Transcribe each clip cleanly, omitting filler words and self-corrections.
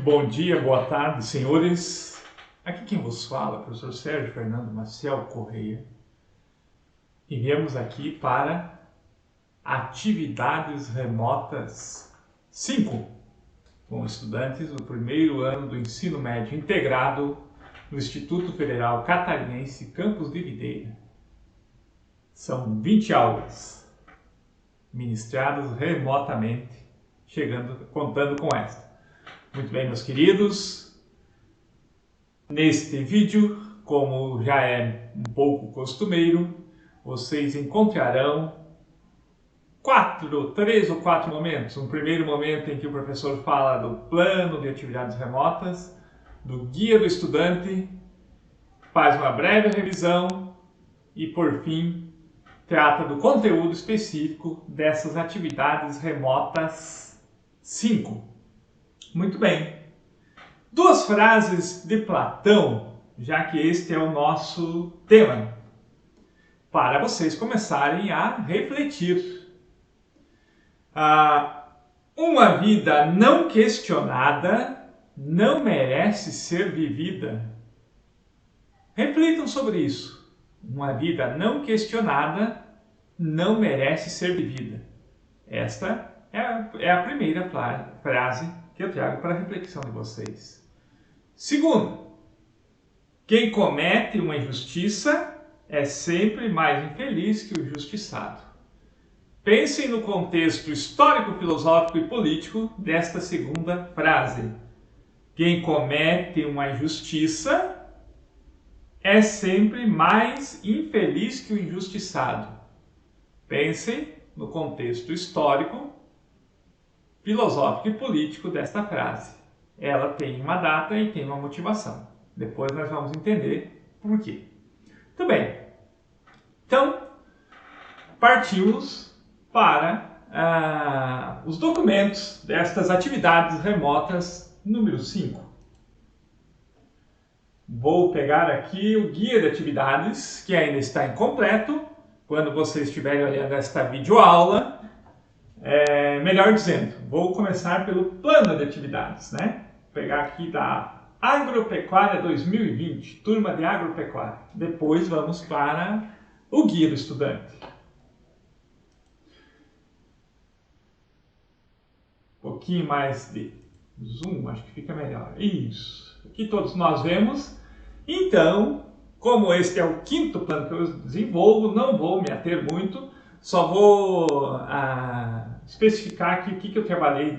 bom dia, boa tarde, senhores. Aqui quem vos fala é o professor Sérgio Fernando Maciel Correia. E viemos aqui para atividades remotas 5, com estudantes do primeiro ano do ensino médio integrado no Instituto Federal Catarinense Campus de Videira. São 20 aulas ministradas remotamente, contando com esta. Muito bem, meus queridos, neste vídeo, como já é um pouco costumeiro, vocês encontrarão três ou quatro momentos. Um primeiro momento em que o professor fala do plano de atividades remotas, do guia do estudante, faz uma breve revisão e, por fim, trata do conteúdo específico dessas atividades remotas 5. Muito bem. Duas frases de Platão, já que este é o nosso tema, para vocês começarem a refletir. Uma vida não questionada não merece ser vivida. Reflitam sobre isso. Uma vida não questionada não merece ser vivida. Esta é a primeira frase que eu trago para a reflexão de vocês. Segundo, quem comete uma injustiça é sempre mais infeliz que o injustiçado. Pensem no contexto histórico, filosófico e político desta segunda frase. Quem comete uma injustiça é sempre mais infeliz que o injustiçado. Pensem no contexto histórico, filosófico e político desta frase. Ela tem uma data e tem uma motivação. Depois nós vamos entender por quê. Muito bem. Então, partimos para os documentos destas atividades remotas número 5. Vou pegar aqui o guia de atividades, que ainda está incompleto. Quando vocês estiverem olhando esta videoaula, melhor dizendo, vou começar pelo plano de atividades, né? Vou pegar aqui da Agropecuária 2020, turma de Agropecuária. Depois vamos para o guia do estudante. Um pouquinho mais de zoom, acho que fica melhor. Isso. Aqui todos nós vemos. Então, como este é o quinto plano que eu desenvolvo, não vou me ater muito, só vou especificar aqui o que eu trabalhei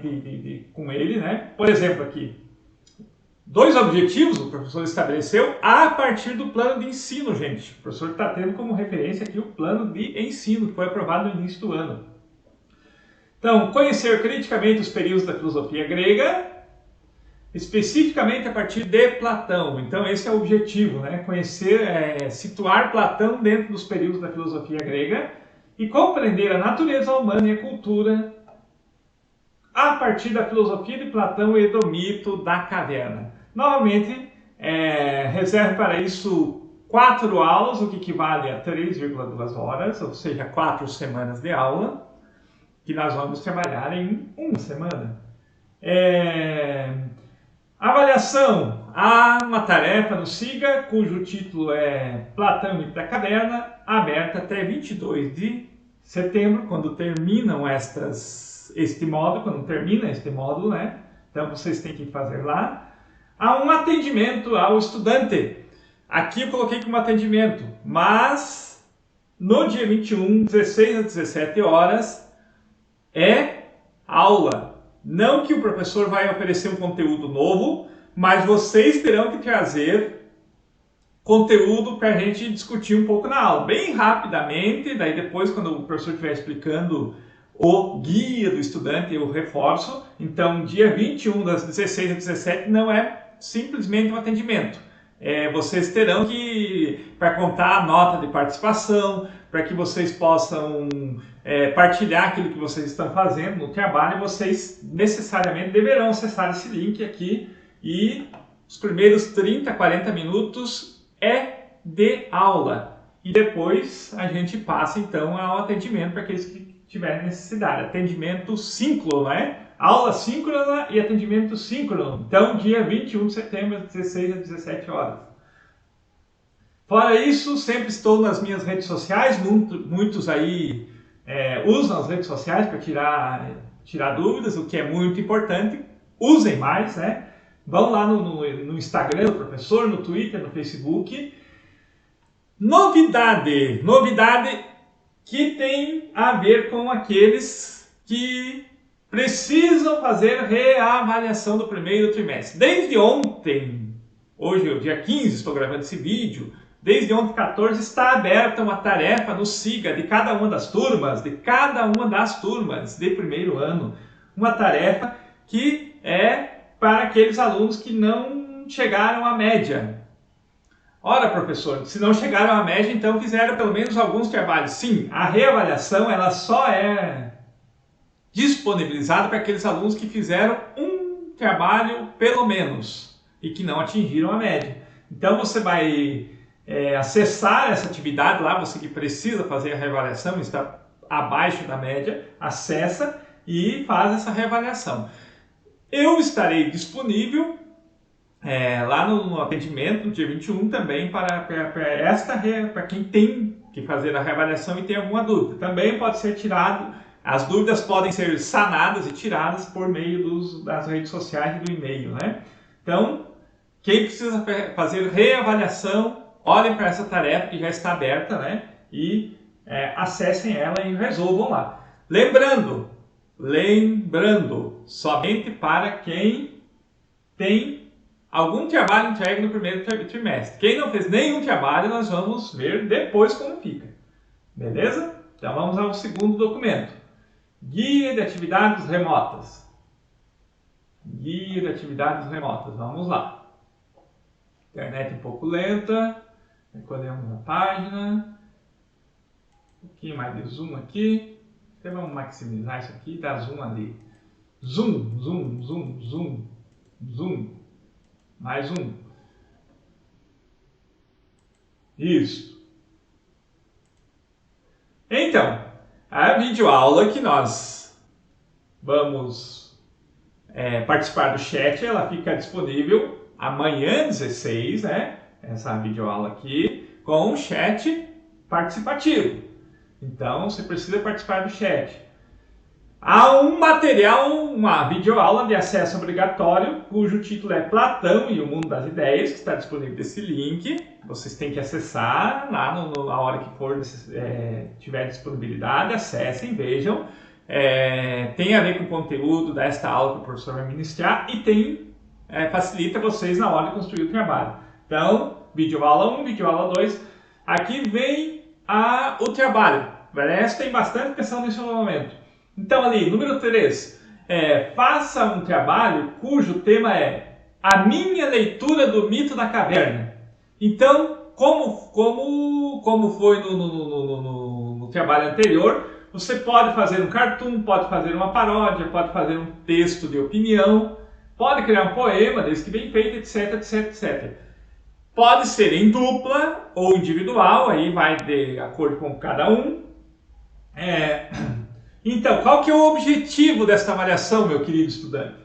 com ele, né? Por exemplo, aqui, 2 objetivos o professor estabeleceu a partir do plano de ensino, gente. O professor está tendo como referência aqui o plano de ensino, que foi aprovado no início do ano. Então, conhecer criticamente os períodos da filosofia grega, especificamente a partir de Platão. Então, esse é o objetivo, né? Conhecer, situar Platão dentro dos períodos da filosofia grega e compreender a natureza humana e a cultura a partir da filosofia de Platão e do mito da caverna. Novamente, reserve para isso 4 aulas, o que equivale a 3,2 horas, ou seja, 4 semanas de aula, que nós vamos trabalhar em uma semana. Avaliação. Há uma tarefa no SIGA, cujo título é Platão e Mito da Caverna, aberta até 22 de setembro, quando termina este módulo, né? Então vocês têm que fazer lá. Há um atendimento ao estudante. Aqui eu coloquei como atendimento, mas no dia 21, 16 às 17 horas, é aula. Não que o professor vai oferecer um conteúdo novo, mas vocês terão que trazer conteúdo para a gente discutir um pouco na aula, bem rapidamente. Daí depois, quando o professor estiver explicando o guia do estudante, eu reforço. Então, dia 21, das 16 às 17, não é simplesmente um atendimento. Vocês terão que, para contar a nota de participação, para que vocês possam partilhar aquilo que vocês estão fazendo no trabalho, vocês necessariamente deverão acessar esse link aqui e os primeiros 30, 40 minutos é de aula. E depois a gente passa então ao atendimento para aqueles que tiverem necessidade. Atendimento síncrono, né? aula síncrona e atendimento síncrono. Então, dia 21 de setembro, às 16 às 17 horas. Fora isso, sempre estou nas minhas redes sociais, muitos aí usam as redes sociais para tirar dúvidas, o que é muito importante. Usem mais, né? Vão lá no Instagram do professor, no Twitter, no Facebook. Novidade que tem a ver com aqueles que precisam fazer reavaliação do primeiro trimestre. Desde ontem, hoje é o dia 15, estou gravando esse vídeo, desde ontem, 14, está aberta uma tarefa no SIGA de cada uma das turmas, de primeiro ano. Uma tarefa que é para aqueles alunos que não chegaram à média. Ora, professor, se não chegaram à média, então fizeram pelo menos alguns trabalhos. Sim, a reavaliação ela só é disponibilizada para aqueles alunos que fizeram um trabalho pelo menos e que não atingiram a média. Então você vai acessar essa atividade lá, você que precisa fazer a reavaliação, está abaixo da média, acessa e faz essa reavaliação. Eu estarei disponível lá no atendimento, no dia 21, também para quem tem que fazer a reavaliação e tem alguma dúvida. Também pode ser tirado, as dúvidas podem ser sanadas e tiradas por meio das redes sociais e do e-mail, né? Então, quem precisa fazer reavaliação, olhem para essa tarefa que já está aberta, né? E acessem ela e resolvam lá. Lembrando, somente para quem tem algum trabalho entregue no primeiro trimestre. Quem não fez nenhum trabalho, nós vamos ver depois como fica. Beleza? Então vamos ao segundo documento. Guia de atividades remotas. Guia de atividades remotas. Vamos lá. Internet um pouco lenta. Recolhemos a página. Um pouquinho mais de zoom aqui. Então vamos maximizar isso aqui e dar zoom ali. Zoom, zoom, zoom, zoom, zoom. Mais um. Isso. Então, a videoaula que nós vamos participar do chat, ela fica disponível amanhã, 16, né? Essa videoaula aqui, com o chat participativo. Então, você precisa participar do chat. Há um material, uma videoaula de acesso obrigatório, cujo título é Platão e o Mundo das Ideias, que está disponível nesse link. Vocês têm que acessar lá na hora que tiver disponibilidade, acessem, vejam. Tem a ver com o conteúdo desta aula que o professor vai ministrar e facilita vocês na hora de construir o trabalho. Então, videoaula 1, videoaula 2. Aqui vem o trabalho. Prestem bastante atenção nesse momento. Então ali, número 3, faça um trabalho cujo tema é a minha leitura do mito da caverna. Então, como foi no trabalho anterior, você pode fazer um cartoon, pode fazer uma paródia, pode fazer um texto de opinião, pode criar um poema, desde que bem feito, etc, etc, etc. Pode ser em dupla ou individual, aí vai de acordo com cada um. Então, qual que é o objetivo desta avaliação, meu querido estudante?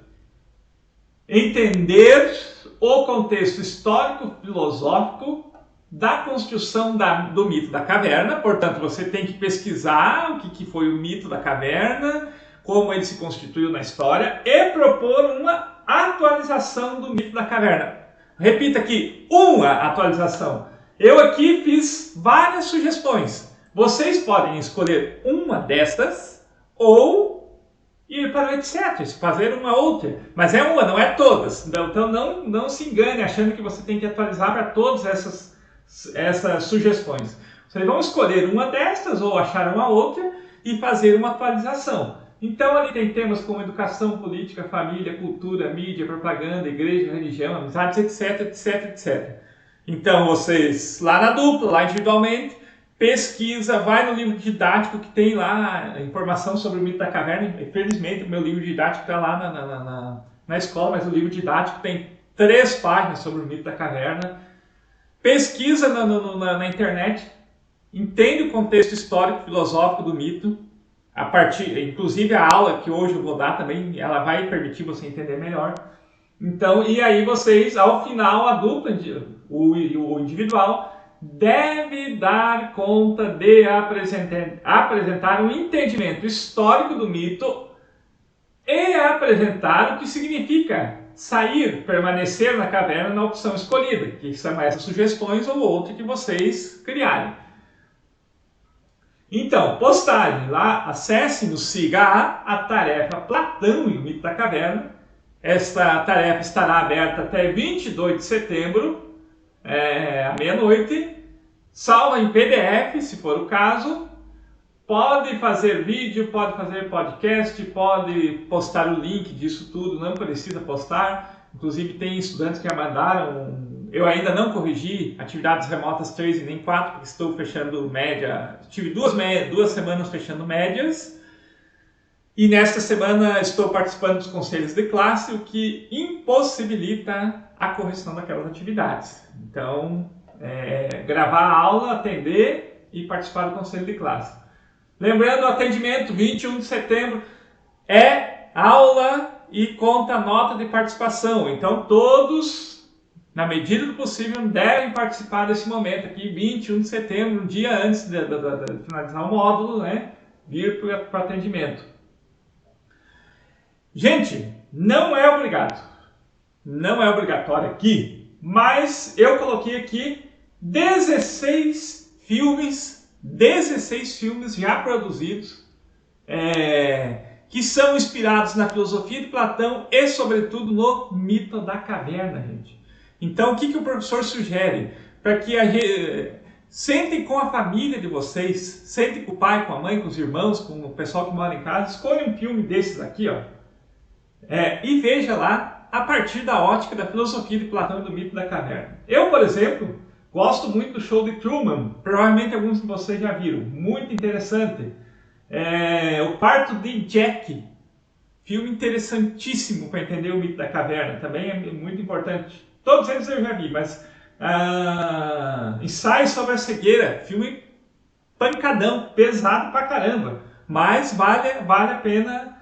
Entender o contexto histórico-filosófico da construção do mito da caverna. Portanto, você tem que pesquisar o que foi o mito da caverna, como ele se constituiu na história e propor uma atualização do mito da caverna. Repita aqui, uma atualização. Eu aqui fiz várias sugestões. Vocês podem escolher uma destas ou ir para o etc, fazer uma outra. Mas é uma, não é todas. Então não se engane achando que você tem que atualizar para todas essas sugestões. Vocês vão escolher uma destas ou achar uma outra e fazer uma atualização. Então ali tem temas como educação, política, família, cultura, mídia, propaganda, igreja, religião, amizades, etc, etc, etc. Então vocês lá na dupla, lá individualmente, pesquisa, vai no livro didático que tem lá informação sobre o mito da caverna. Infelizmente o meu livro didático está lá na escola, mas o livro didático tem 3 páginas sobre o mito da caverna. Pesquisa na internet, entende o contexto histórico, filosófico do mito inclusive a aula que hoje eu vou dar também, ela vai permitir você entender melhor. Então, e aí vocês, ao final, a dupla, o individual, deve dar conta de apresentar um entendimento histórico do mito e apresentar o que significa sair, permanecer na caverna na opção escolhida, que são essas sugestões ou outra que vocês criarem. Então, postagem lá, acesse no Siga a tarefa Platão e o Mito da Caverna. Esta tarefa estará aberta até 22 de setembro, à meia-noite. Salva em PDF, se for o caso. Pode fazer vídeo, pode fazer podcast, pode postar o link disso tudo, não precisa postar. Inclusive tem estudantes que já mandaram. Eu ainda não corrigi atividades remotas 3 e nem 4, porque estou fechando média. Tive duas semanas fechando médias. E nesta semana estou participando dos conselhos de classe, o que impossibilita a correção daquelas atividades. Então, gravar a aula, atender e participar do conselho de classe. Lembrando, o atendimento 21 de setembro é aula e conta nota de participação. Então todos, na medida do possível, devem participar desse momento aqui, 21 de setembro, um dia antes de finalizar o módulo, né? Vir para o atendimento. Gente, não é obrigado. Não é obrigatório aqui, mas eu coloquei aqui 16 filmes já produzidos, que são inspirados na filosofia de Platão e, sobretudo, no mito da caverna, gente. Então, o que o professor sugere? Para que sentem com a família de vocês, sentem com o pai, com a mãe, com os irmãos, com o pessoal que mora em casa, escolha um filme desses aqui, ó, e veja lá a partir da ótica da filosofia de Platão e do mito da caverna. Eu, por exemplo, gosto muito do Show de Truman, provavelmente alguns de vocês já viram, muito interessante. O Parto de Jack, filme interessantíssimo para entender o mito da caverna, também é muito importante. Todos eles eu já vi, mas Ensaio sobre a Cegueira, filme pancadão, pesado pra caramba, mas vale a pena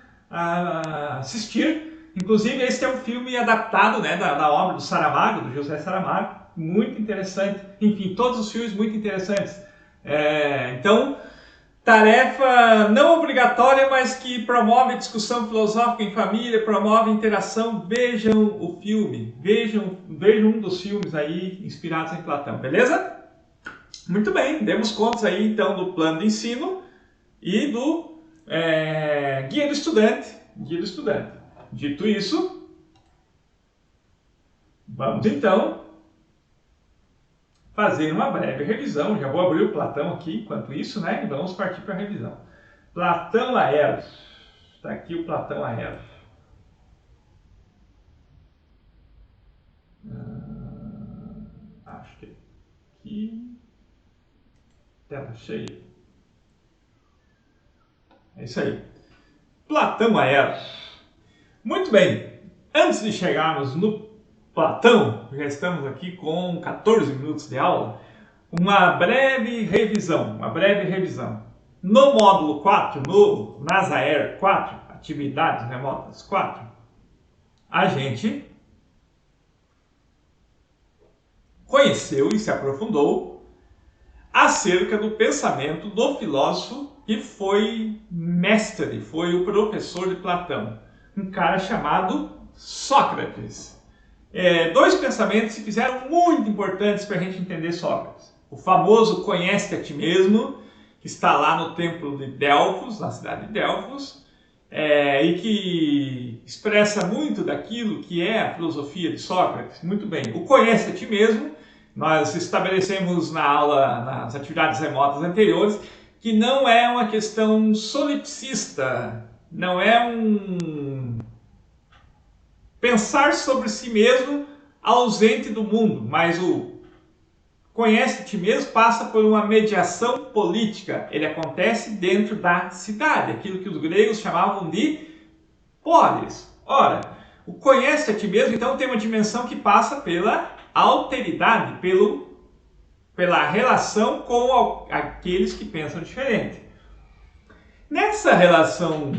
assistir. Inclusive esse é um filme adaptado, né, da obra do Saramago, do José Saramago, muito interessante. Enfim, todos os filmes muito interessantes. Então, tarefa não obrigatória, mas que promove discussão filosófica em família, promove interação. Vejam o filme, vejam um dos filmes aí inspirados em Platão, beleza? Muito bem, demos contas aí então do plano de ensino e do guia do estudante. Dito isso, vamos então fazer uma breve revisão. Já vou abrir o Platão aqui, enquanto isso, né? E vamos partir para a revisão. Platão Laércio. Está aqui o Platão Laércio. Acho que aqui. Tela cheia. É isso aí. Platão Laércio. Muito bem. Antes de chegarmos no Platão, já estamos aqui com 14 minutos de aula, uma breve revisão. No módulo 4, no Nasaer 4, atividades remotas 4, a gente conheceu e se aprofundou acerca do pensamento do filósofo que foi mestre, foi o professor de Platão, um cara chamado Sócrates. Dois pensamentos se fizeram muito importantes para a gente entender Sócrates. O famoso conhece a ti mesmo, que está lá no templo de Delfos, na cidade de Delfos, e que expressa muito daquilo que é a filosofia de Sócrates. Muito bem, o conhece a ti mesmo, nós estabelecemos na aula, nas atividades remotas anteriores, que não é uma questão solipsista, não é um pensar sobre si mesmo ausente do mundo, mas o conhece a ti mesmo passa por uma mediação política. Ele acontece dentro da cidade, aquilo que os gregos chamavam de polis. Ora, o conhece a ti mesmo, então, tem uma dimensão que passa pela alteridade, pela relação com aqueles que pensam diferente. Nessa relação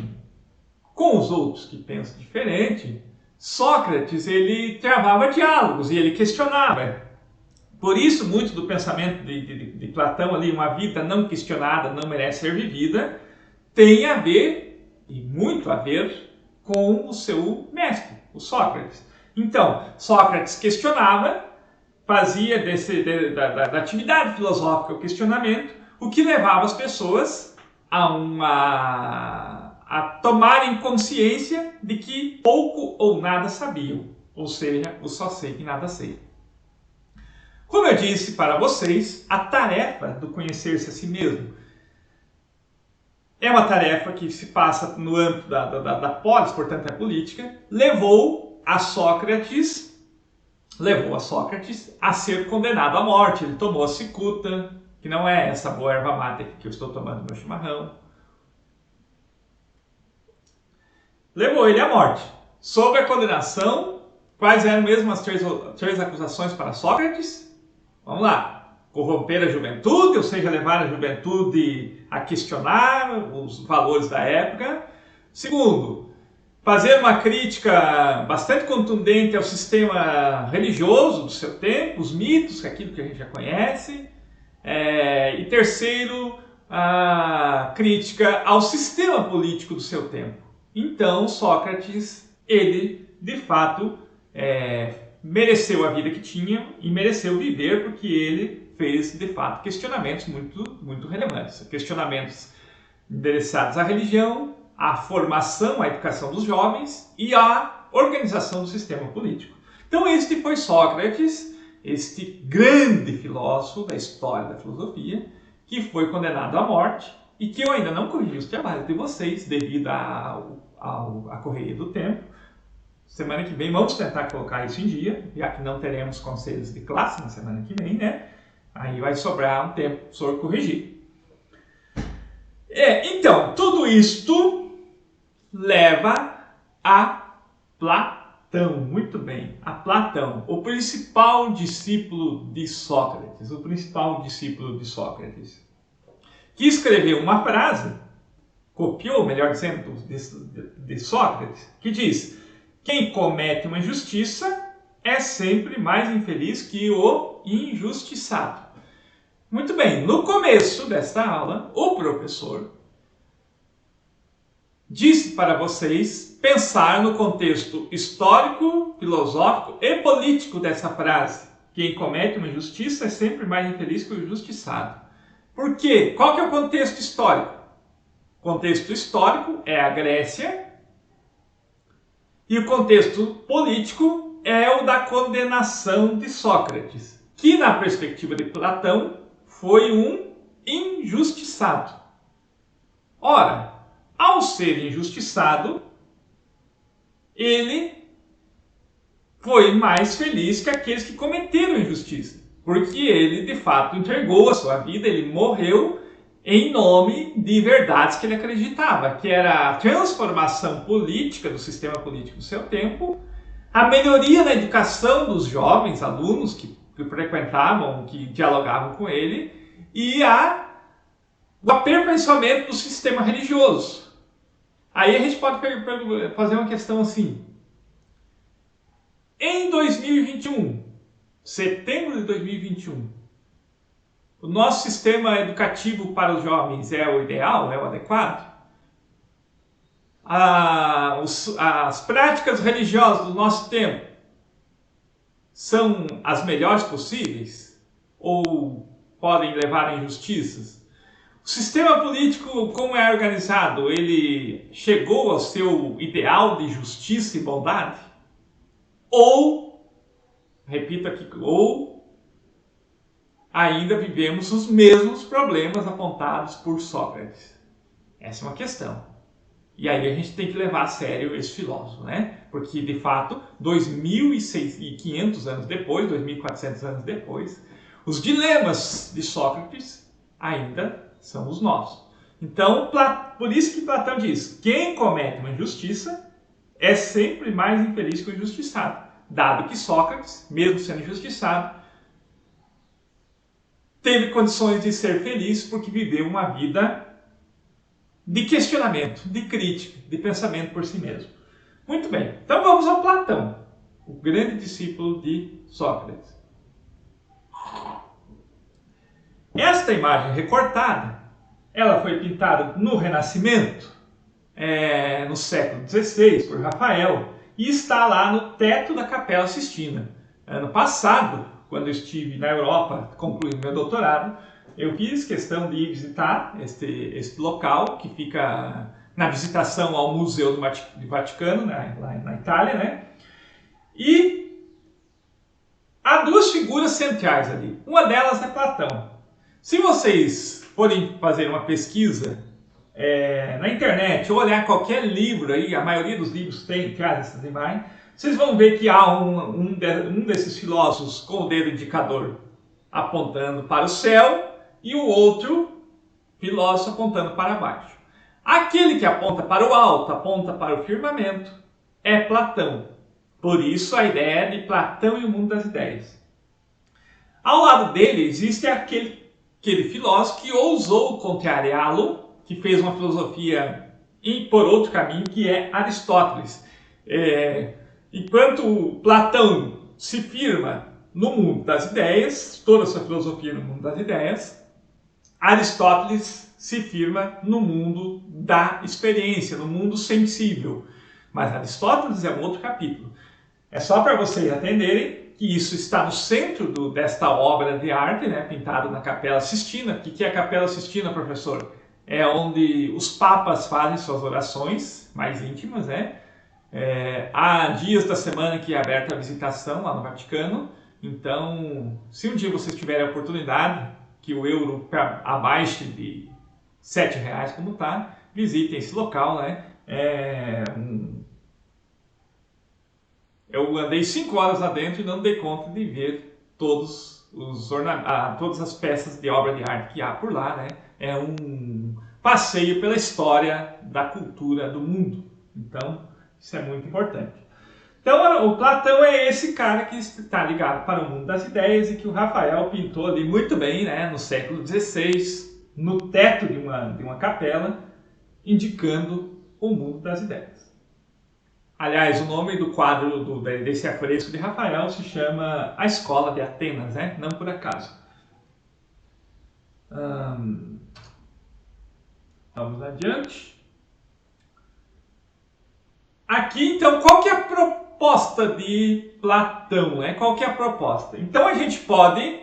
com os outros que pensam diferente, Sócrates ele travava diálogos e ele questionava. Por isso, muito do pensamento de Platão ali, uma vida não questionada não merece ser vivida, tem a ver, e muito a ver, com o seu mestre, o Sócrates. Então, Sócrates questionava, fazia da atividade filosófica o questionamento, o que levava as pessoas a tomarem consciência de que pouco ou nada sabiam, ou seja, o só sei que nada sei. Como eu disse para vocês, a tarefa do conhecer-se a si mesmo é uma tarefa que se passa no âmbito da polis, portanto é política, levou a Sócrates a ser condenado à morte. Ele tomou a cicuta, que não é essa boa erva mate que eu estou tomando no meu chimarrão. Levou ele à morte. Sobre a condenação, quais eram mesmo as três acusações para Sócrates? Vamos lá. Corromper a juventude, ou seja, levar a juventude a questionar os valores da época. Segundo, fazer uma crítica bastante contundente ao sistema religioso do seu tempo, os mitos, aquilo que a gente já conhece. E terceiro, a crítica ao sistema político do seu tempo. Então, Sócrates, ele, de fato, mereceu a vida que tinha e mereceu viver porque ele fez, de fato, questionamentos muito relevantes. Questionamentos endereçados à religião, à formação, à educação dos jovens e à organização do sistema político. Então, este foi Sócrates, este grande filósofo da história da filosofia, que foi condenado à morte e que eu ainda não corrigi os trabalhos de vocês devido à correria do tempo. Semana que vem vamos tentar colocar isso em dia, já que não teremos conselhos de classe na semana que vem, né? Aí vai sobrar um tempo para o senhor corrigir. Então, tudo isto leva a Platão. Muito bem, a Platão, o principal discípulo de Sócrates. Que escreveu uma frase, copiou, melhor dizendo, de Sócrates, que diz: quem comete uma injustiça é sempre mais infeliz que o injustiçado. Muito bem, no começo desta aula, o professor disse para vocês pensar no contexto histórico, filosófico e político dessa frase. Quem comete uma injustiça é sempre mais infeliz que o injustiçado. Por quê? Qual que é o contexto histórico? O contexto histórico é a Grécia e o contexto político é o da condenação de Sócrates, que na perspectiva de Platão foi um injustiçado. Ora, ao ser injustiçado, ele foi mais feliz que aqueles que cometeram injustiça, porque ele de fato entregou a sua vida, ele morreu em nome de verdades que ele acreditava, que era a transformação política do sistema político do seu tempo, a melhoria na educação dos jovens alunos que frequentavam, que dialogavam com ele, e o aperfeiçoamento do sistema religioso. Aí a gente pode fazer uma questão assim. Em 2021, setembro de 2021, o nosso sistema educativo para os jovens é o ideal, é o adequado? As práticas religiosas do nosso tempo são as melhores possíveis? Ou podem levar a injustiças? O sistema político, como é organizado, ele chegou ao seu ideal de justiça e bondade? Ou, repito aqui, ou ainda vivemos os mesmos problemas apontados por Sócrates? Essa é uma questão. E aí a gente tem que levar a sério esse filósofo, né? Porque, de fato, 2.500 anos depois, 2.400 anos depois, os dilemas de Sócrates ainda são os nossos. Então, por isso que Platão diz: quem comete uma injustiça é sempre mais infeliz que o injustiçado, dado que Sócrates, mesmo sendo injustiçado, teve condições de ser feliz porque viveu uma vida de questionamento, de crítica, de pensamento por si mesmo. Muito bem, então vamos ao Platão, o grande discípulo de Sócrates. Esta imagem recortada, ela foi pintada no Renascimento, no século XVI, por Rafael, e está lá no teto da Capela Sistina. Ano passado, quando eu estive na Europa concluindo meu doutorado, eu fiz questão de ir visitar este local, que fica na visitação ao Museu do Vaticano, né, lá na Itália, né? E há duas figuras centrais ali. Uma delas é Platão. Se vocês forem fazer uma pesquisa na internet ou olhar qualquer livro aí, a maioria dos livros traz essas imagens, vocês vão ver que há um desses filósofos com o dedo indicador apontando para o céu e o outro filósofo apontando para baixo. Aquele que aponta para o alto, aponta para o firmamento, é Platão. Por isso a ideia de Platão e o mundo das ideias. Ao lado dele existe aquele filósofo que ousou contrariá-lo, que fez uma filosofia por outro caminho, que é Aristóteles. Enquanto Platão se firma no mundo das ideias, toda a sua filosofia no mundo das ideias, Aristóteles se firma no mundo da experiência, no mundo sensível. Mas Aristóteles é um outro capítulo. É só para vocês entenderem que isso está no centro desta obra de arte, né, pintado na Capela Sistina. O que é a Capela Sistina, professor? É onde os papas fazem suas orações mais íntimas, né? Há dias da semana que é aberta a visitação lá no Vaticano. Então, se um dia vocês tiverem a oportunidade, que o euro abaixo de R$7, como está, visitem esse local, né? Eu andei 5 horas lá dentro e não dei conta de ver todas as peças de obra de arte que há por lá, né? É um passeio pela história da cultura do mundo. Então, isso é muito importante. Então, o Platão é esse cara que está ligado para o mundo das ideias e que o Rafael pintou ali muito bem, né, no século XVI, no teto de uma capela, indicando o mundo das ideias. Aliás, o nome do quadro desse afresco de Rafael se chama A Escola de Atenas, né? Não por acaso. Vamos adiante. Aqui, então, qual que é a proposta de Platão, né? Qual que é a proposta? Então, a gente pode,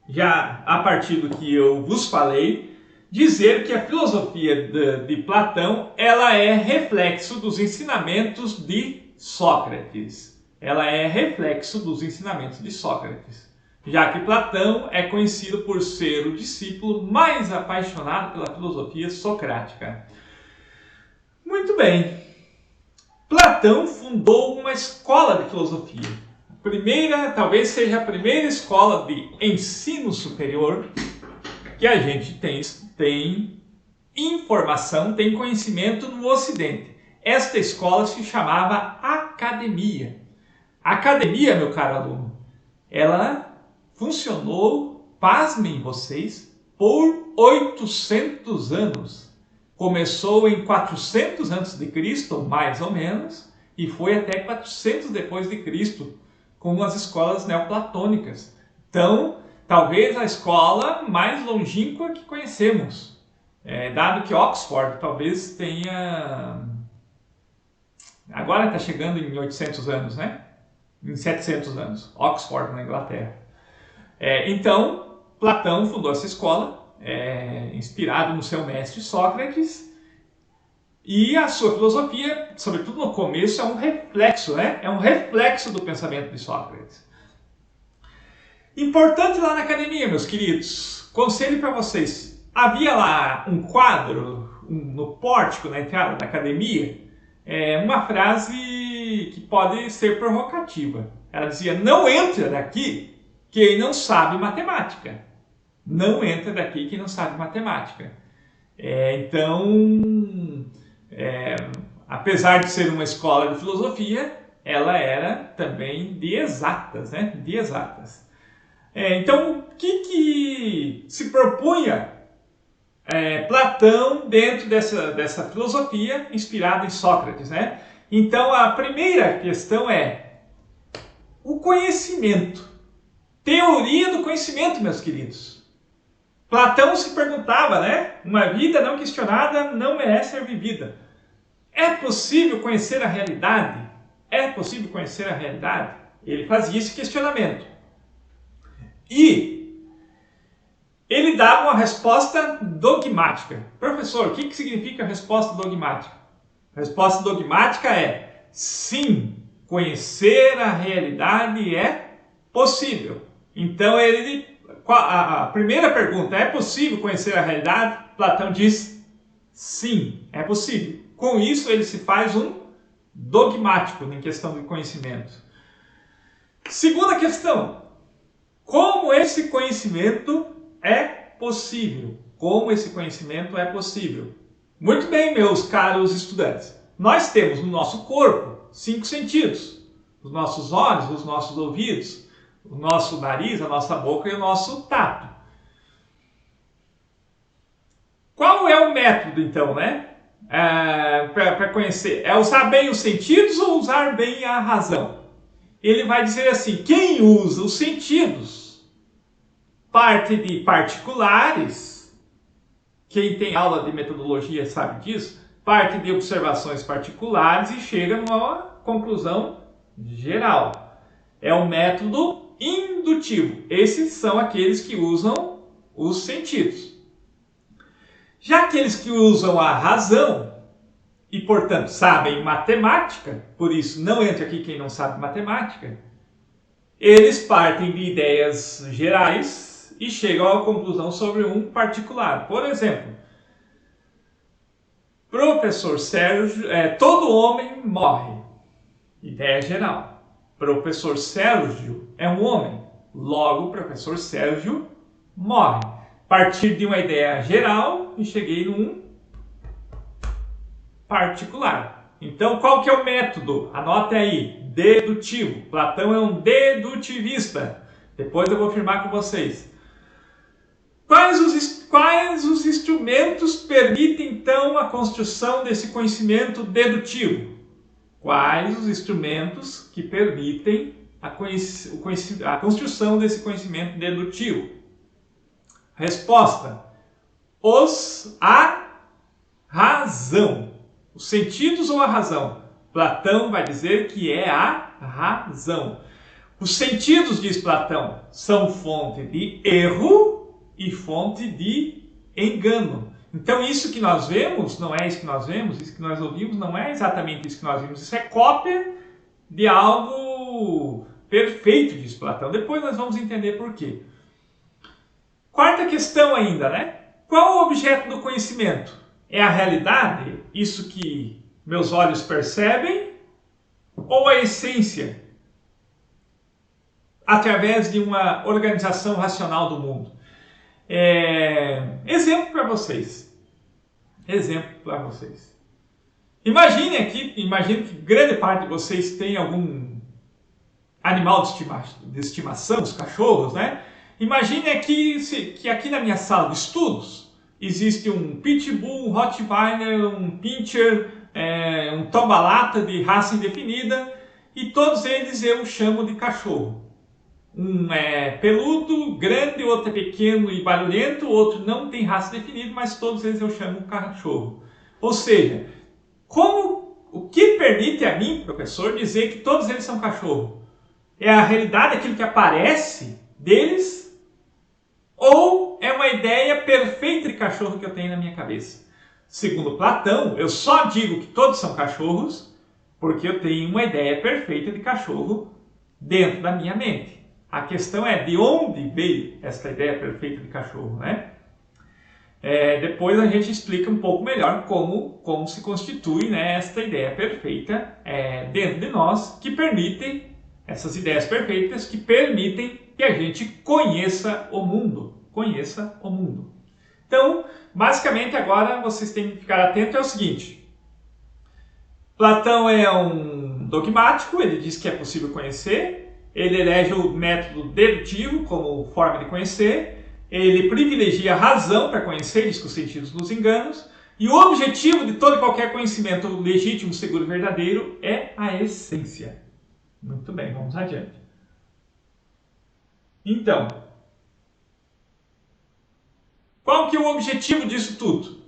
já a partir do que eu vos falei, dizer que a filosofia de Platão, ela é reflexo dos ensinamentos de Sócrates. Ela é reflexo dos ensinamentos de Sócrates, já que Platão é conhecido por ser o discípulo mais apaixonado pela filosofia socrática. Muito bem. Platão fundou uma escola de filosofia. Talvez seja a primeira escola de ensino superior que a gente tem informação, tem conhecimento no Ocidente. Esta escola se chamava Academia. A Academia, meu caro aluno, ela funcionou, pasmem vocês, por 800 anos. Começou em 400 a.C., mais ou menos, e foi até 400 depois de Cristo, com as escolas neoplatônicas. Então, talvez a escola mais longínqua que conhecemos. Dado que Oxford talvez tenha... Agora está chegando em 800 anos, né? Em 700 anos. Oxford, na Inglaterra. Então, Platão fundou essa escola, inspirado no seu mestre Sócrates, e a sua filosofia, sobretudo no começo, é um reflexo, né? É um reflexo do pensamento de Sócrates. Importante lá na academia, meus queridos, conselho para vocês. Havia lá um quadro no pórtico, na entrada da academia, uma frase que pode ser provocativa. Ela dizia: não entra daqui quem não sabe matemática. Não entra daqui quem não sabe matemática. Apesar de ser uma escola de filosofia, ela era também de exatas, né? De exatas. Então, o que se propunha Platão dentro dessa filosofia inspirada em Sócrates, né? Então a primeira questão é o conhecimento. Teoria do conhecimento, meus queridos. Platão se perguntava, né? Uma vida não questionada não merece ser vivida. É possível conhecer a realidade? É possível conhecer a realidade? Ele fazia esse questionamento. E ele dava uma resposta dogmática. Professor, o que significa resposta dogmática? A resposta dogmática é: sim, conhecer a realidade é possível. Então a primeira pergunta: é possível conhecer a realidade? Platão diz: sim, é possível. Com isso ele se faz um dogmático em questão de conhecimento. Segunda questão: como esse conhecimento é possível? Como esse conhecimento é possível? Muito bem, meus caros estudantes. Nós temos no nosso corpo 5 sentidos: os nossos olhos, os nossos ouvidos, o nosso nariz, a nossa boca e o nosso tato. Qual é o método, então, né? Para conhecer? É usar bem os sentidos ou usar bem a razão? Ele vai dizer assim: quem usa os sentidos parte de particulares, quem tem aula de metodologia sabe disso, parte de observações particulares e chega numa conclusão geral. É um método indutivo. Esses são aqueles que usam os sentidos. Já aqueles que usam a razão e, portanto, sabem matemática, por isso não entra aqui quem não sabe matemática, eles partem de ideias gerais e chegam à conclusão sobre um particular. Por exemplo, professor Sérgio, todo homem morre. Ideia geral. Professor Sérgio é um homem, logo professor Sérgio morre. Partir de uma ideia geral e cheguei num particular. Então, qual que é o método? Anote aí: dedutivo. Platão é um dedutivista. Depois eu vou afirmar com vocês. Quais os instrumentos permitem, então, a construção desse conhecimento dedutivo? Quais os instrumentos que permitem a construção desse conhecimento dedutivo? Resposta: a razão. Os sentidos ou a razão? Platão vai dizer que é a razão. Os sentidos, diz Platão, são fonte de erro e fonte de engano. Então isso que nós vemos não é isso que nós vemos, isso que nós ouvimos não é exatamente isso que nós vimos. Isso é cópia de algo perfeito, diz Platão. Depois nós vamos entender por quê. Quarta questão ainda, né? Qual o objeto do conhecimento? É a realidade, isso que meus olhos percebem, ou a essência, através de uma organização racional do mundo? Exemplo para vocês. Imagine que grande parte de vocês tem algum animal de estimação, os cachorros, né? Imagine que aqui na minha sala de estudos existe um pitbull, um rottweiler, um pinscher, um tomba-lata de raça indefinida, e todos eles eu chamo de cachorro. Um é peludo, grande, outro é pequeno e barulhento, o outro não tem raça definida, mas todos eles eu chamo de cachorro. Ou seja, o que permite a mim, professor, dizer que todos eles são cachorro? É a realidade, aquilo que aparece deles, ou é uma ideia perfeita de cachorro que eu tenho na minha cabeça? Segundo Platão, eu só digo que todos são cachorros porque eu tenho uma ideia perfeita de cachorro dentro da minha mente. A questão é de onde veio essa ideia perfeita de cachorro, né? Depois a gente explica um pouco melhor como se constitui, né, esta ideia perfeita dentro de nós, que permitem, essas ideias perfeitas que permitem que a gente conheça o mundo. Então, basicamente agora vocês têm que ficar atentos ao seguinte: Platão é um dogmático, ele diz que é possível conhecer, ele elege o método dedutivo como forma de conhecer, ele privilegia a razão para conhecer, diz que os sentidos nos enganos, e o objetivo de todo e qualquer conhecimento legítimo, seguro e verdadeiro é a essência. Muito bem, vamos adiante. Então, qual que é o objetivo disso tudo?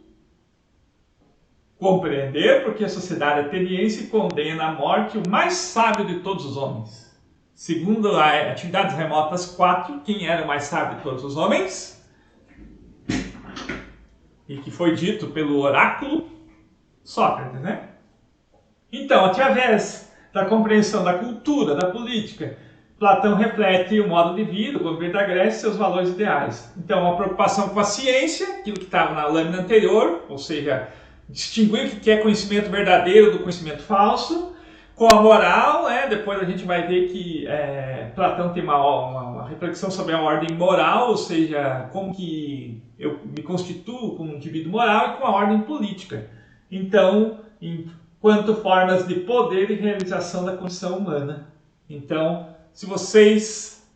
Compreender porque a sociedade ateniense condena à morte o mais sábio de todos os homens. Segundo a Atividades Remotas 4, quem era o mais sábio de todos os homens? E que foi dito pelo oráculo Sócrates, né? Então, através da compreensão da cultura, da política, Platão reflete o modo de vida, o governo da Grécia e seus valores ideais. Então, uma preocupação com a ciência, aquilo que estava na lâmina anterior, ou seja, distinguir o que é conhecimento verdadeiro do conhecimento falso, com a moral, depois a gente vai ver que Platão tem uma reflexão sobre a ordem moral, ou seja, como que eu me constituo como um indivíduo moral, e com a ordem política. Então, enquanto formas de poder e realização da condição humana. Então, se vocês,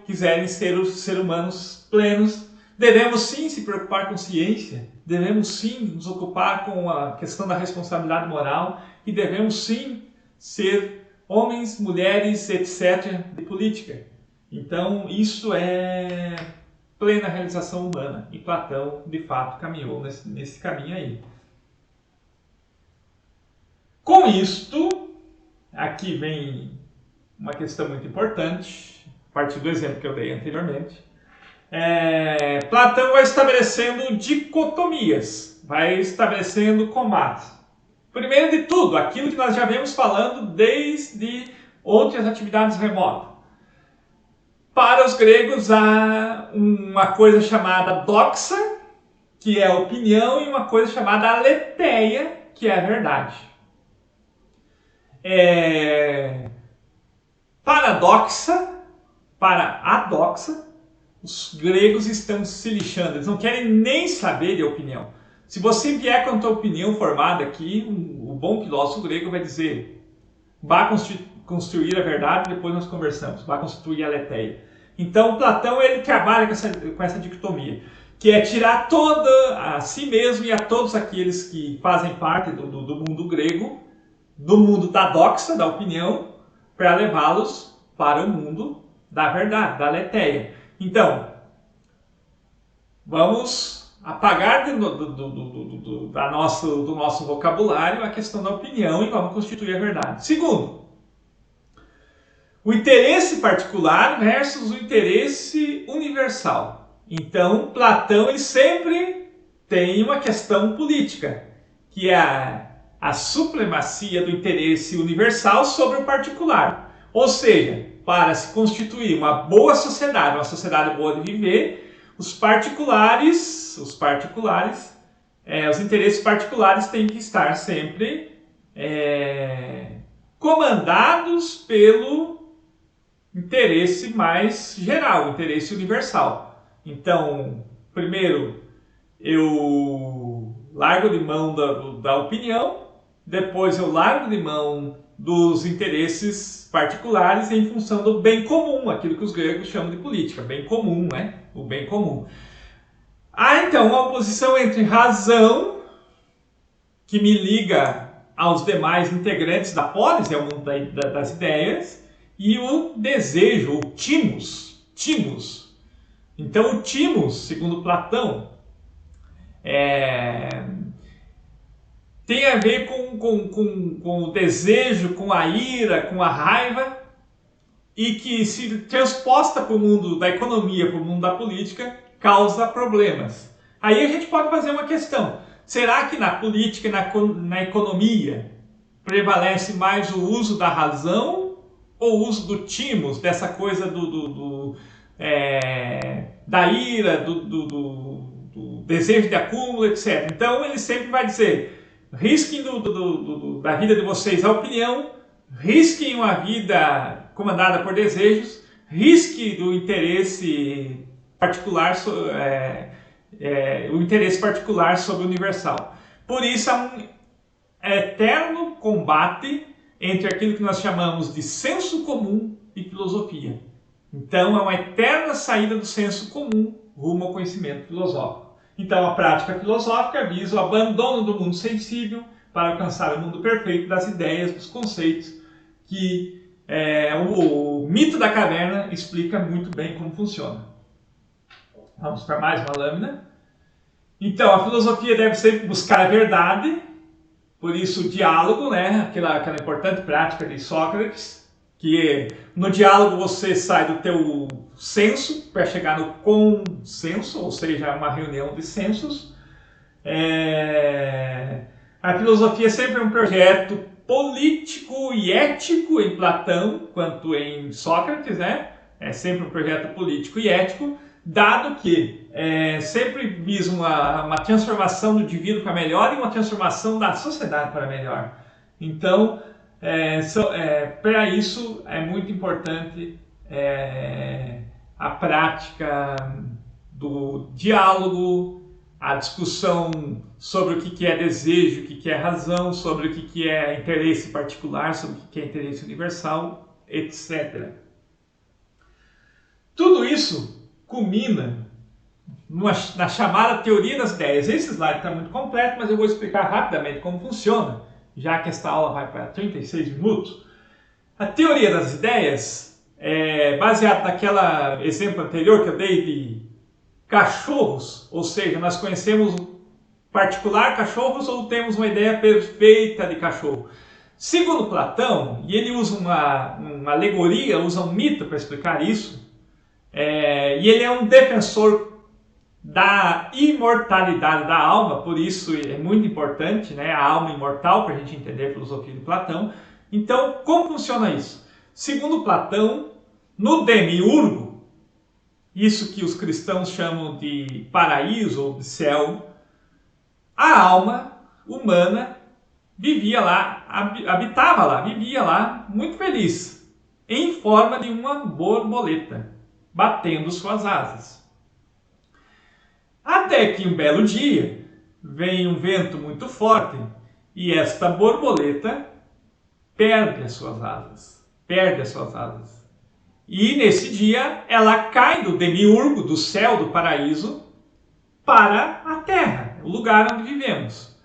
quiserem ser os seres humanos plenos, devemos sim se preocupar com ciência, devemos sim nos ocupar com a questão da responsabilidade moral e devemos sim ser homens, mulheres, etc. de política. Então, isso é plena realização humana. E Platão, de fato, caminhou nesse caminho aí. Com isto, aqui vem uma questão muito importante, a partir do exemplo que eu dei anteriormente. Platão vai estabelecendo dicotomias, vai estabelecendo combates. Primeiro de tudo, aquilo que nós já vemos falando desde outras atividades remotas. Para os gregos há uma coisa chamada doxa, que é a opinião, e uma coisa chamada aletheia, que é a verdade. Para a doxa, os gregos estão se lixando, eles não querem nem saber de opinião. Se você vier com a tua opinião formada aqui, o bom filósofo grego vai dizer: vá construir a verdade, depois nós conversamos, vá constituir a aletheia. Então Platão ele trabalha com essa dicotomia, que é tirar toda a si mesmo e a todos aqueles que fazem parte do mundo grego, do mundo da doxa, da opinião, para levá-los para o mundo da verdade, da aletheia. Então, vamos apagar do nosso vocabulário a questão da opinião e vamos constituir a verdade. Segundo, o interesse particular versus o interesse universal. Então, Platão ele sempre tem uma questão política, que é a supremacia do interesse universal sobre o particular. Ou seja, para se constituir uma boa sociedade, uma sociedade boa de viver, os interesses particulares têm que estar sempre comandados pelo interesse mais geral, interesse universal. Então, primeiro, eu largo de mão da opinião, depois eu largo de mão dos interesses particulares em função do bem comum, aquilo que os gregos chamam de política, bem comum, né? O bem comum. Há então uma oposição entre razão, que me liga aos demais integrantes da polis, é o mundo das ideias, e o desejo, o timos. Então o timos, segundo Platão, tem a ver com o desejo, com a ira, com a raiva, e que se transposta para o mundo da economia, para o mundo da política, causa problemas. Aí a gente pode fazer uma questão: será que na política e na economia prevalece mais o uso da razão ou o uso do timos, dessa coisa da ira, do desejo de acúmulo, etc. Então ele sempre vai dizer: risquem da vida de vocês a opinião, risquem uma vida comandada por desejos, risque do interesse particular, o interesse particular sobre o universal. Por isso há um eterno combate entre aquilo que nós chamamos de senso comum e filosofia. Então é uma eterna saída do senso comum rumo ao conhecimento filosófico. Então, a prática filosófica visa o abandono do mundo sensível para alcançar o mundo perfeito das ideias, dos conceitos, que o mito da caverna explica muito bem como funciona. Vamos para mais uma lâmina. Então, a filosofia deve sempre buscar a verdade, por isso o diálogo, né? aquela importante prática de Sócrates, que no diálogo você sai do teu senso para chegar no consenso, ou seja, uma reunião de sensos. A filosofia é sempre um projeto político e ético em Platão, quanto em Sócrates, né? É sempre um projeto político e ético, dado que sempre visa uma transformação do indivíduo para melhor e uma transformação da sociedade para melhor. Então, para isso é muito importante a prática do diálogo, a discussão sobre o que é desejo, o que é razão, sobre o que é interesse particular, sobre o que é interesse universal, etc. Tudo isso culmina na chamada teoria das ideias. Esse slide está muito completo, mas eu vou explicar rapidamente como funciona, já que esta aula vai para 36 minutos. A teoria das ideias é baseada naquele exemplo anterior que eu dei de cachorros, ou seja, nós conhecemos particular cachorros ou temos uma ideia perfeita de cachorro. Segundo Platão, e ele usa uma alegoria, usa um mito para explicar isso, e ele é um defensor da imortalidade da alma, por isso é muito importante, né, a alma imortal, para a gente entender a filosofia de Platão. Então, como funciona isso? Segundo Platão, no demiurgo, isso que os cristãos chamam de paraíso ou de céu, a alma humana vivia lá, habitava lá, vivia lá muito feliz, em forma de uma borboleta, batendo suas asas. Até que um belo dia, vem um vento muito forte e esta borboleta perde as suas asas. E nesse dia ela cai do demiurgo, do céu, do paraíso, para a terra, o lugar onde vivemos.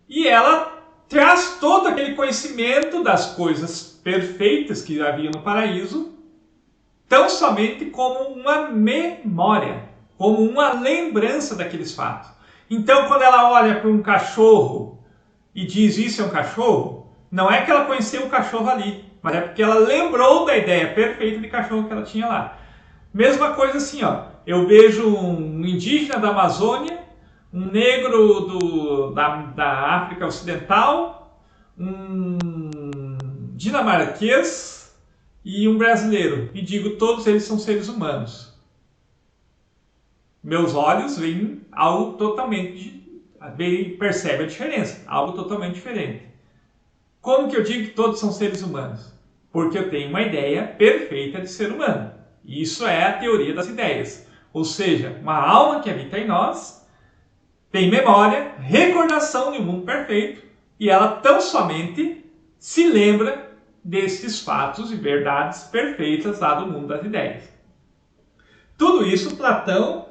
E ela traz todo aquele conhecimento das coisas perfeitas que havia no paraíso, tão somente como uma memória, como uma lembrança daqueles fatos. Então, quando ela olha para um cachorro e diz isso é um cachorro, não é que ela conheceu o cachorro ali, mas é porque ela lembrou da ideia perfeita de cachorro que ela tinha lá. Mesma coisa assim, ó, eu vejo um indígena da Amazônia, um negro da África Ocidental, um dinamarquês e um brasileiro, e digo, todos eles são seres humanos. Meus olhos veem algo totalmente, percebe a diferença, algo totalmente diferente. Como que eu digo que todos são seres humanos? Porque eu tenho uma ideia perfeita de ser humano. Isso é a teoria das ideias. Ou seja, uma alma que habita em nós tem memória, recordação de um mundo perfeito e ela tão somente se lembra desses fatos e verdades perfeitas lá do mundo das ideias. Tudo isso Platão,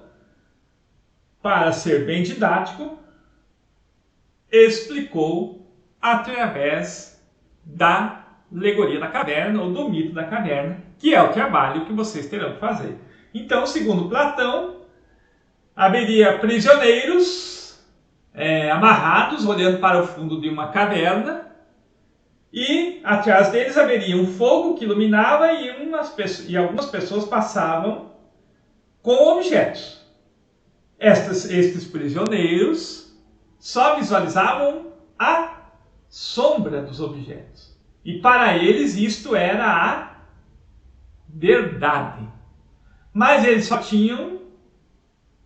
para ser bem didático, explicou através da alegoria da caverna ou do mito da caverna, que é o trabalho que vocês terão que fazer. Então, segundo Platão, haveria prisioneiros amarrados, olhando para o fundo de uma caverna, e atrás deles haveria um fogo que iluminava e algumas pessoas passavam com objetos. Estes prisioneiros só visualizavam a sombra dos objetos. E para eles isto era a verdade. Mas eles só tinham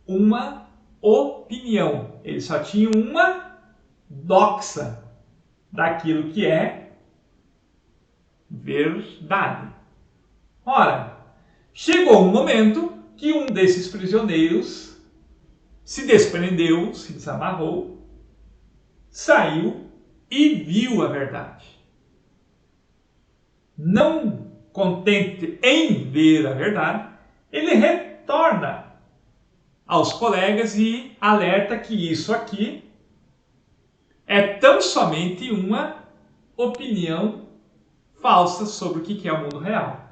uma opinião. Eles só tinham uma doxa daquilo que é verdade. Ora, chegou um momento que um desses prisioneiros se desprendeu, se desamarrou, saiu e viu a verdade. Não contente em ver a verdade, ele retorna aos colegas e alerta que isso aqui é tão somente uma opinião falsa sobre o que é o mundo real.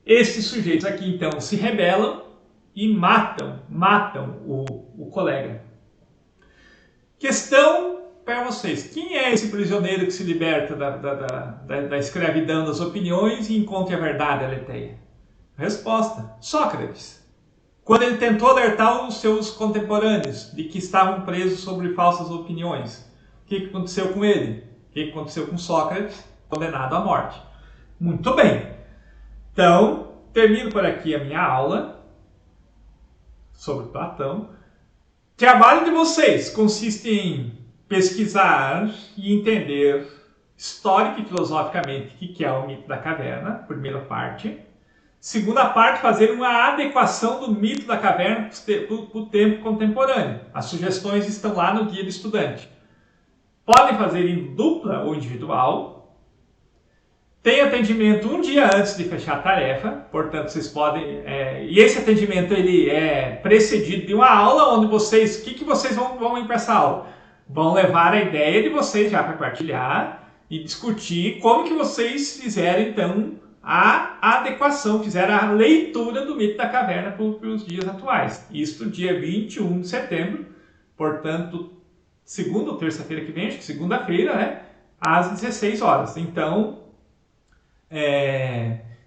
Esses sujeitos aqui então se rebelam e matam o colega. Questão para vocês: quem é esse prisioneiro que se liberta da escravidão das opiniões e encontra a verdade aletheia? Resposta: Sócrates. Quando ele tentou alertar os seus contemporâneos de que estavam presos sobre falsas opiniões, o que aconteceu com ele? O que aconteceu com Sócrates? Condenado à morte. Muito bem. Então, termino por aqui a minha aula sobre Platão. O trabalho de vocês consiste em pesquisar e entender histórica e filosoficamente o que é o mito da caverna, primeira parte. Segunda parte, fazer uma adequação do mito da caverna para o tempo contemporâneo. As sugestões estão lá no guia do estudante. Podem fazer em dupla ou individual. Tem atendimento um dia antes de fechar a tarefa, portanto vocês podem... e esse atendimento ele é precedido de uma aula onde vocês... O que vocês vão ir para essa aula? Vão levar a ideia de vocês já para partilhar e discutir como que vocês fizeram então a adequação, fizeram a leitura do mito da caverna para os dias atuais. Isto dia 21 de setembro, portanto, segunda ou terça-feira que vem, acho que segunda-feira, né? Às 16 horas. Então...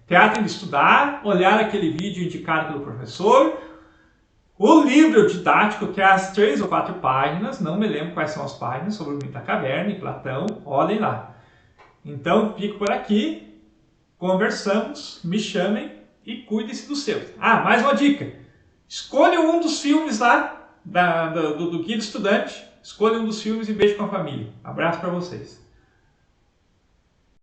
tratem de estudar, olhar aquele vídeo indicado pelo professor, o livro didático, que é as 3 ou 4 páginas, não me lembro quais são as páginas, sobre o mito da caverna e Platão, olhem lá. Então, fico por aqui, conversamos, me chamem e cuidem-se dos seus. Ah, mais uma dica, escolha um dos filmes lá, do Guia do Estudante, escolha um dos filmes e veja com a família. Abraço para vocês.